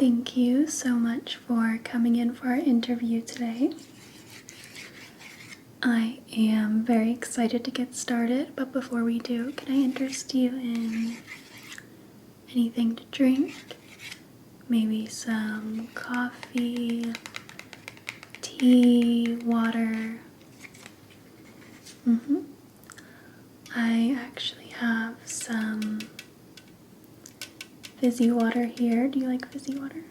Thank you so much for coming in for our interview today. I am very excited to get started, but before we do, can I interest you in anything to drink? Maybe some coffee, tea, water. I actually have some fizzy water here. Do you like fizzy water?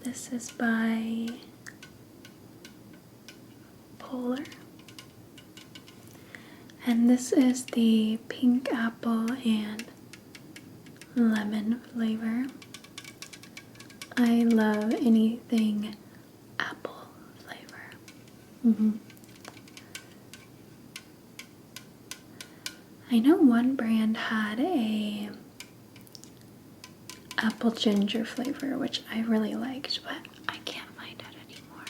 This is by Polar. And this is the pink apple and lemon flavor. I love anything apple flavor. I know one brand had a apple ginger flavor, which I really liked, but I can't find it anymore.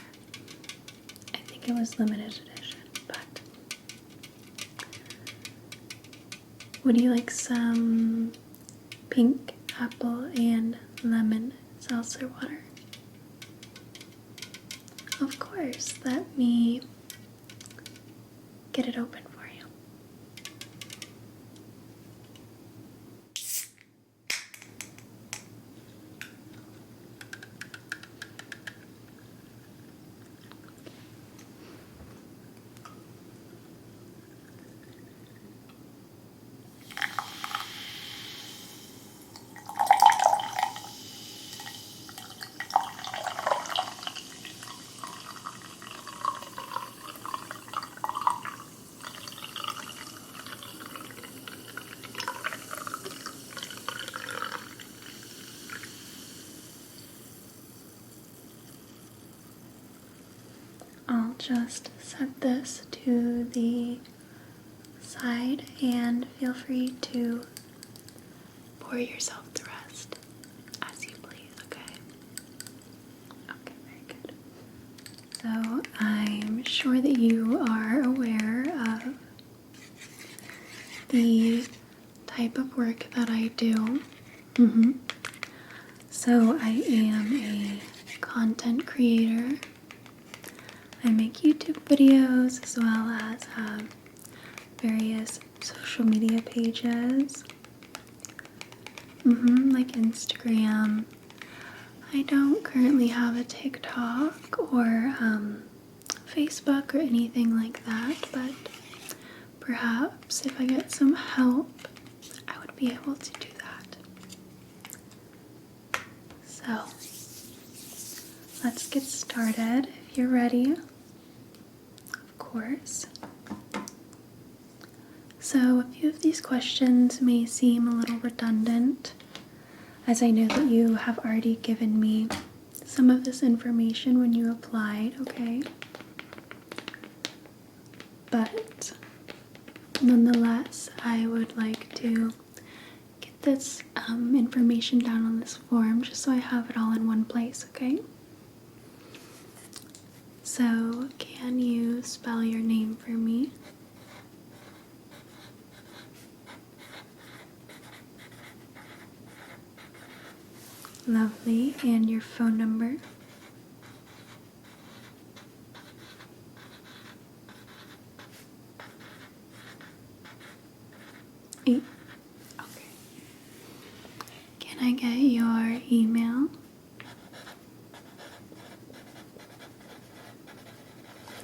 I think it was limited edition, but would you like some pink apple and lemon seltzer water? Of course, let me get it open for you. I'll just set this to the side and feel free to pour yourself the rest as you please, okay? Okay, very good. So I'm sure that you are aware of the type of work that I do. So I am a content creator. I make YouTube videos as well as have various social media pages, like Instagram. I don't currently have a TikTok or Facebook or anything like that, but perhaps if I get some help, I would be able to do that. So, let's get started if you're ready. Of course. So, a few of these questions may seem a little redundant, as I know that you have already given me some of this information when you applied, okay? But nonetheless, I would like to get this information down on this form just so I have it all in one place, okay? So, can you spell your name for me? Lovely. And your phone number? Okay. Can I get your email?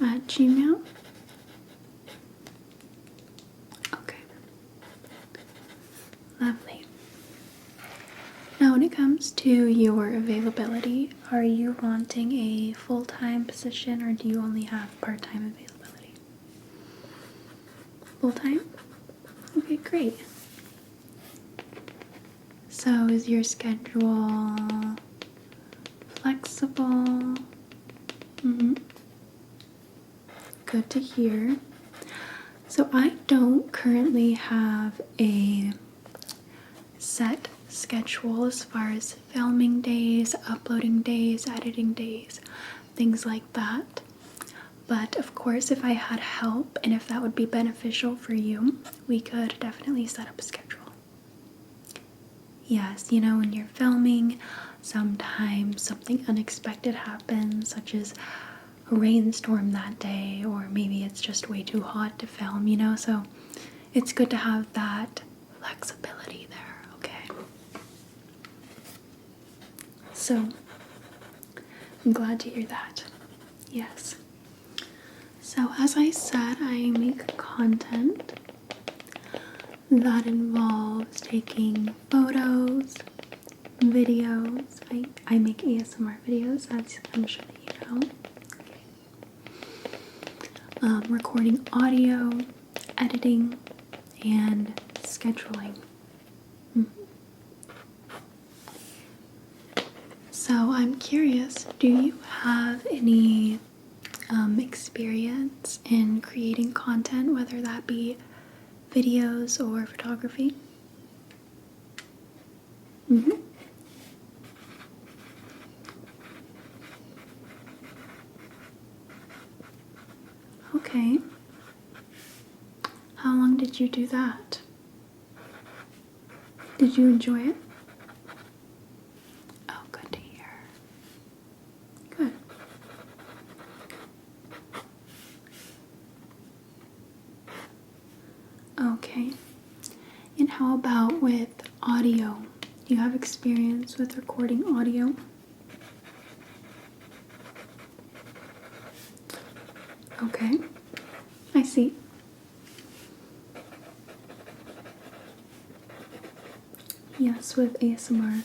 At Gmail? Okay. Lovely. Now, when it comes to your availability, are you wanting a full-time position or do you only have part-time availability? Full-time? Okay, great. So is your schedule flexible? Good to hear. So I don't currently have a set schedule as far as filming days, uploading days, editing days, things like that. But of course, if I had help and if that would be beneficial for you, we could definitely set up a schedule. Yes, you know, when you're filming, sometimes something unexpected happens, such as a rainstorm that day, or maybe it's just way too hot to film, you know, so it's good to have that flexibility there, okay? So, I'm glad to hear that. Yes. So, as I said, I make content that involves taking photos, videos. I make ASMR videos, as I'm sure that you know. Recording audio, editing, and scheduling. Mhm. So I'm curious, do you have any experience in creating content, whether that be videos or photography? Mm-hmm. Okay. How long did you do that? Did you enjoy it? Oh, good to hear. Good. Okay. And how about with audio? Do you have experience with recording audio? Okay. I see. Yes, with ASMR,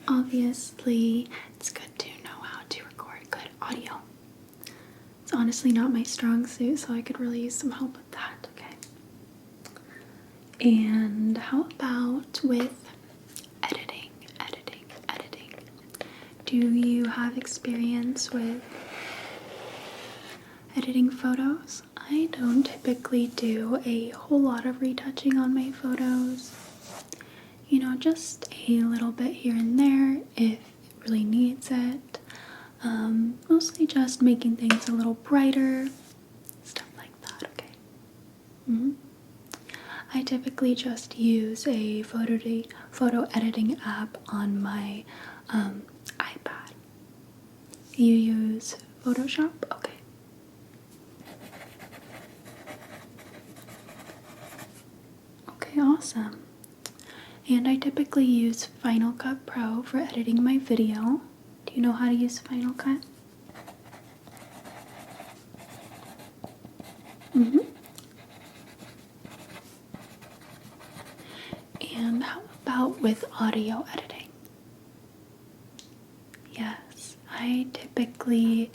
obviously it's good to know how to record good audio. It's honestly not my strong suit, so I could really use some help with that, okay? And how about with editing? Editing. Do you have experience with editing photos? I don't typically do a whole lot of retouching on my photos. You know, just a little bit here and there if it really needs it. Mostly just making things a little brighter, stuff like that, okay? I typically just use a photo editing app on my iPad. You use Photoshop? Okay. Okay, awesome. And I typically use Final Cut Pro for editing my video. Do you know how to use Final Cut? Mm-hmm. And how about with audio editing? Yes, I typically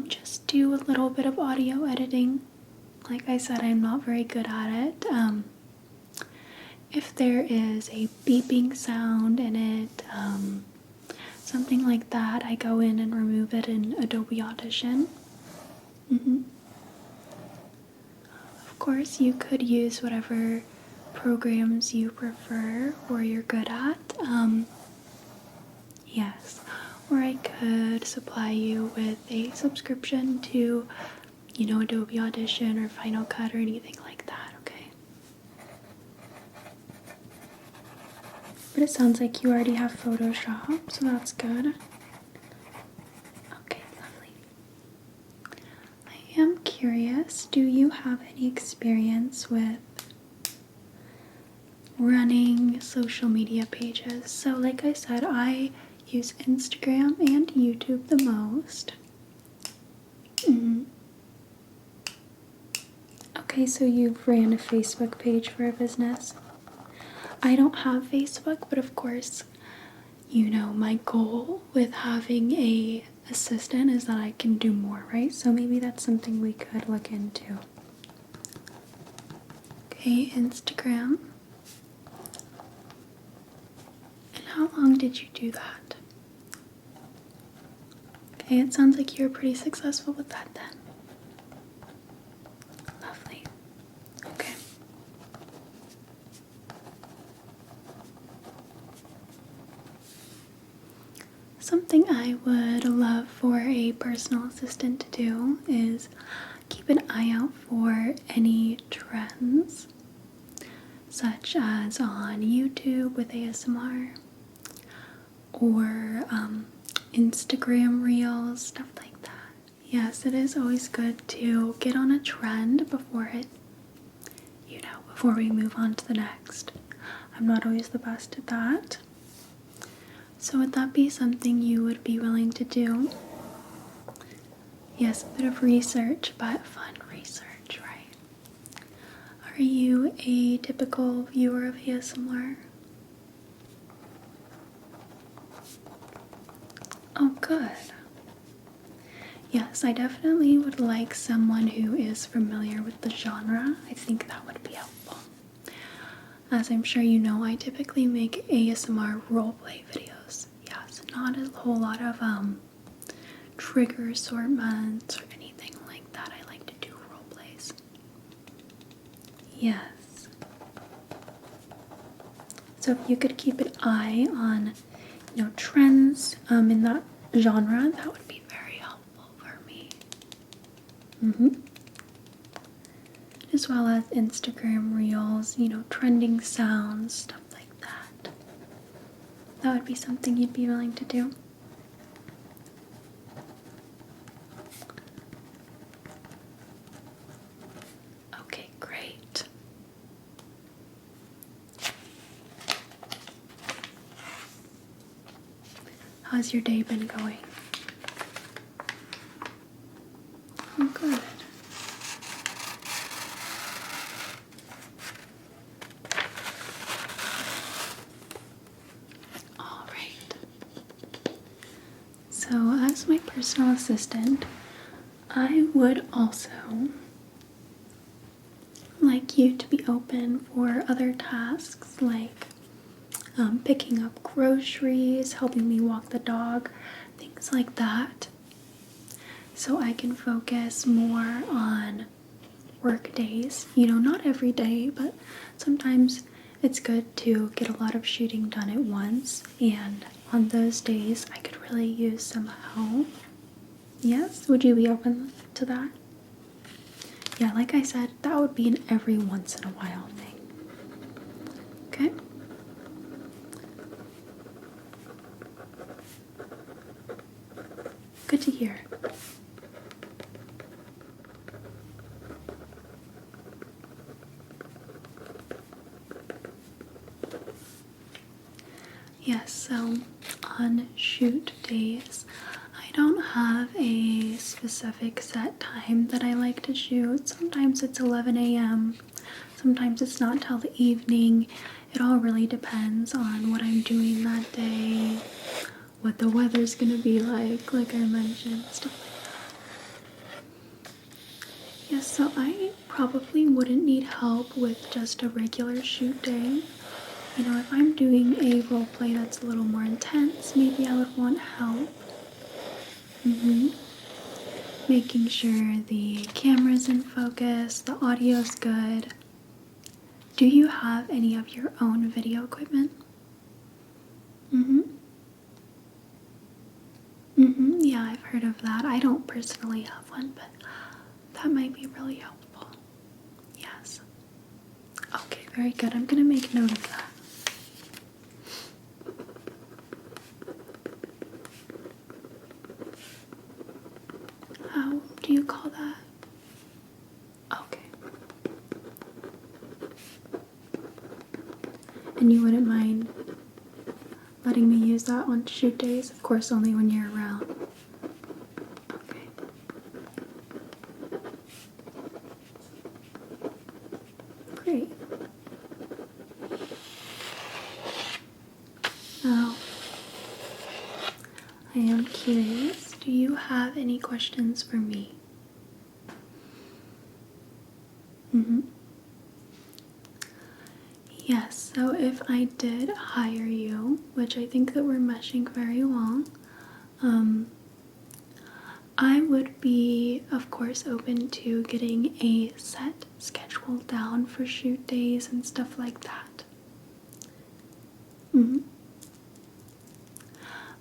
just do a little bit of audio editing. Like I said, I'm not very good at it. If there is a beeping sound in it, something like that, I go in and remove it in Adobe Audition. Of course, you could use whatever programs you prefer or you're good at. Yes, or I could supply you with a subscription to, you know, Adobe Audition or Final Cut or anything like that, okay? But it sounds like you already have Photoshop, so that's good. Okay, lovely. I am curious, do you have any experience with running social media pages? So like I said, I use Instagram and YouTube the most. Okay, so you've ran a Facebook page for a business. I don't have Facebook, but of course, you know, my goal with having a assistant is that I can do more, right? So maybe that's something we could look into. Okay, Instagram. And how long did you do that? Okay, it sounds like you're pretty successful with that then. Lovely. Okay. Something I would love for a personal assistant to do is keep an eye out for any trends. such as on YouTube with ASMR or Instagram reels, stuff like that. Yes, it is always good to get on a trend before before we move on to the next. I'm not always the best at that. So would that be something you would be willing to do? Yes, a bit of research, but fun research, right? Are you a typical viewer of ASMR? Oh, good. Yes, I definitely would like someone who is familiar with the genre. I think that would be helpful. As I'm sure you know, I typically make ASMR roleplay videos. Yes, not a whole lot of trigger assortments or anything like that. I like to do roleplays. Yes. So if you could keep an eye on, trends in that genre, that would be very helpful for me. As well as Instagram reels, trending sounds, stuff like that. That would be something you'd be willing to do. Okay, great. How's your day been going? Oh, good. All right. So, as my personal assistant, I would also like you to be open for other tasks like picking up groceries, helping me walk the dog, things like that, so I can focus more on work days. Not every day, but sometimes it's good to get a lot of shooting done at once, and on those days I could really use some help. Yes, would you be open to that? Yeah, like I said, that would be an every once in a while thing. Okay? Good to hear. Yes, so on shoot days, I don't have a specific set time that I like to shoot. Sometimes it's 11 a.m., sometimes it's not till the evening. It all really depends on what I'm doing that day, what the weather's gonna be like I mentioned, stuff like that. Yes, so I probably wouldn't need help with just a regular shoot day. If I'm doing a role play that's a little more intense, maybe I would want help. Making sure the camera's in focus, the audio's good. Do you have any of your own video equipment? Yeah, I've heard of that. I don't personally have one, but that might be really helpful. Yes. Okay, very good. I'm gonna make note of that. How do you call that? Okay. And you wouldn't mind letting me use that on shoot days? Of course, only when you're around. Okay. Great. Now, I am curious, do you have any questions for me? Yes, so if I did hire you, which I think that we're meshing very well, I would be, of course, open to getting a set schedule down for shoot days and stuff like that.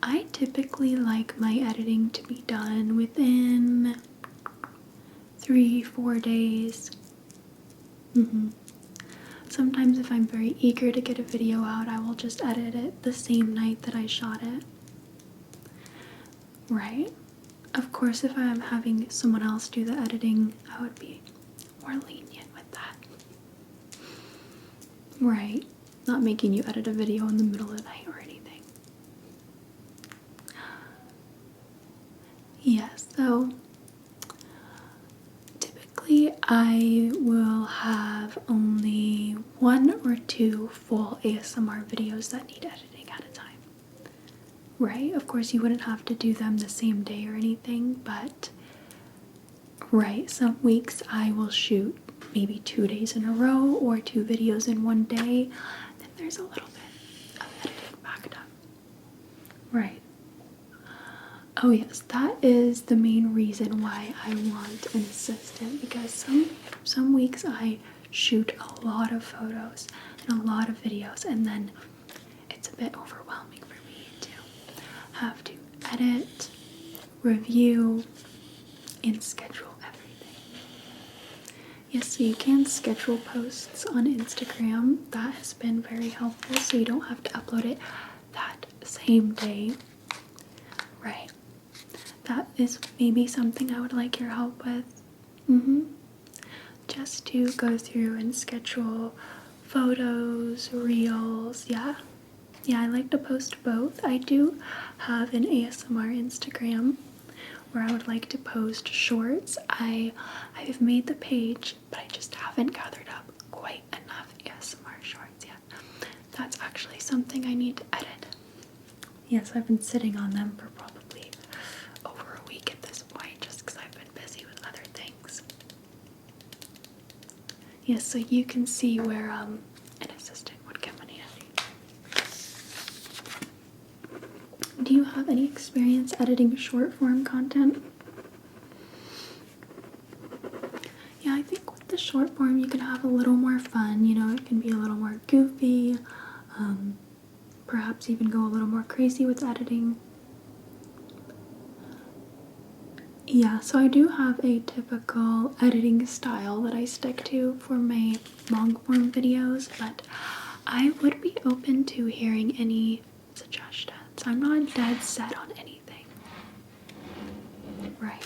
I typically like my editing to be done within 3-4 days. sometimes if I'm very eager to get a video out, I will just edit it the same night that I shot it. Right? Of course, if I'm having someone else do the editing, I would be more lenient with that. Right. Not making you edit a video in the middle of the night or anything. Yes, so typically I will have only 1 or 2 full ASMR videos that need editing at a time. Right? Of course, you wouldn't have to do them the same day or anything, but right, some weeks I will shoot maybe 2 days in a row or 2 videos in one day. Then there's a little bit of editing backed up. Right. Oh yes, that is the main reason why I want an assistant, because some weeks I shoot a lot of photos and a lot of videos, and then it's a bit overwhelming for me to have to edit, review, and schedule everything. Yes, so you can schedule posts on Instagram. That has been very helpful, so you don't have to upload it that same day. Right. That is maybe something I would like your help with. Just to go through and schedule photos, reels, yeah. Yeah, I like to post both. I do have an ASMR Instagram where I would like to post shorts. I've made the page, but I just haven't gathered up quite enough ASMR shorts yet. That's actually something I need to edit. Yes, I've been sitting on them for probably over a week at this point, just because I've been busy with other things. Yes, so you can see where an assistant would come in handy. Do you have any experience editing short form content? Yeah, I think with the short form you can have a little more fun. You know, it can be a little more goofy, perhaps even go a little more crazy with editing. Yeah, so I do have a typical editing style that I stick to for my long form videos, but I would be open to hearing any suggestions. I'm not dead set on anything. Right.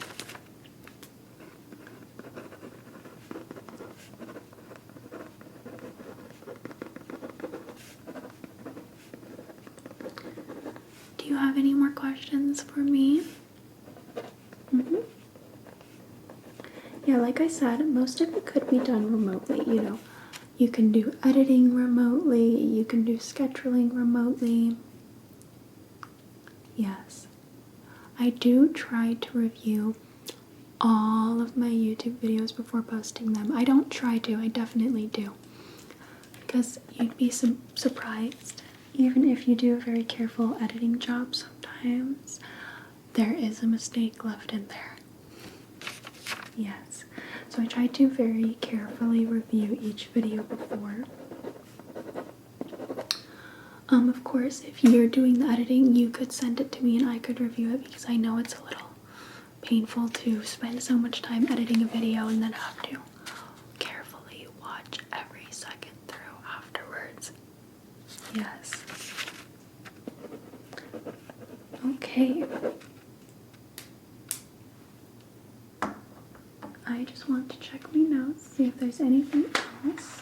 Do you have any more questions for me? Yeah, like I said, most of it could be done remotely, you know. You can do editing remotely, you can do scheduling remotely. Yes. I do try to review all of my YouTube videos before posting them. I don't try to, I definitely do. Because you'd be surprised. Even if you do a very careful editing job, sometimes there is a mistake left in there. Yes. So I try to very carefully review each video before. Of course, if you're doing the editing, you could send it to me and I could review it, because I know it's a little painful to spend so much time editing a video and then have to carefully watch every second through afterwards. Yes. Okay. I just want to check my notes, see if there's anything else.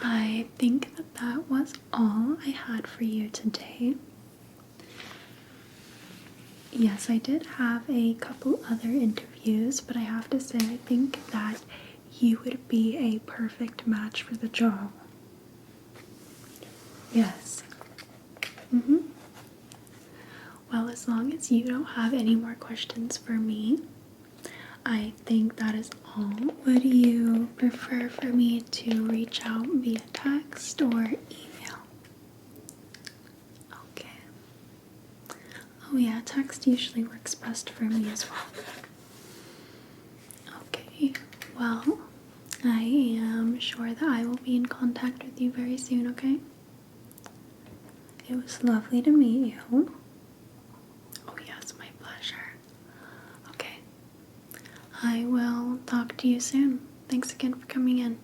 I think that was all I had for you today. Yes, I did have a couple other interviews, but I have to say I think that you would be a perfect match for the job. Yes. Well, as long as you don't have any more questions for me, I think that is all. Would you prefer for me to reach out via text or email? Okay. Oh yeah, text usually works best for me as well. Okay, well, I am sure that I will be in contact with you very soon, okay? It was lovely to meet you. Oh yes, my pleasure. Okay, I will talk to you soon. Thanks again for coming in.